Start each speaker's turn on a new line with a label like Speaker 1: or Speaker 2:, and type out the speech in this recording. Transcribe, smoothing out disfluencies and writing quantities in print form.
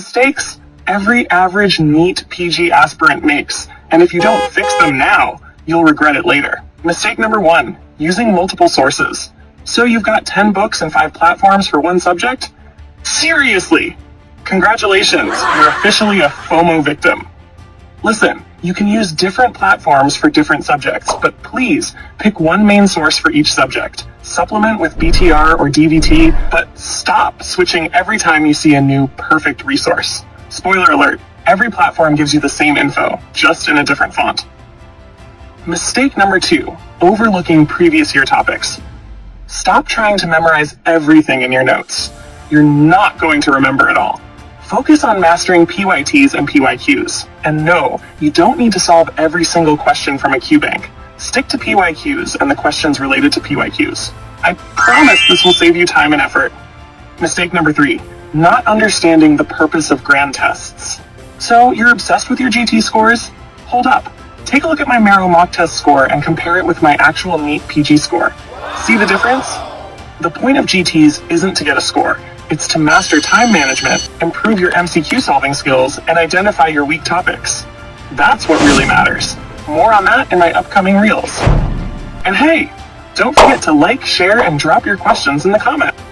Speaker 1: Mistakes every average NEET PG aspirant makes, and if you don't fix them now, you'll regret it later. Mistake number 1, using multiple sources. So you've got 10 books and 5 platforms for one subject? Seriously! Congratulations, you're officially a FOMO victim. Listen, you can use different platforms for different subjects, but please pick one main source for each subject. Supplement with BTR or DVT, but stop switching every time you see a new perfect resource. Spoiler alert, every platform gives you the same info, just in a different font. Mistake number 2, overlooking previous year topics. Stop trying to memorize everything in your notes. You're not going to remember it all. Focus on mastering PYTs and PYQs. And no, you don't need to solve every single question from a QBank. Stick to PYQs and the questions related to PYQs. I promise this will save you time and effort. Mistake number 3, not understanding the purpose of grand tests. So you're obsessed with your GT scores? Hold up. Take a look at my Marrow mock test score and compare it with my actual NEET PG score. See the difference? The point of GTs isn't to get a score. It's to master time management, improve your MCQ solving skills, and identify your weak topics. That's what really matters. More on that in my upcoming reels. And hey, don't forget to like, share, and drop your questions in the comments.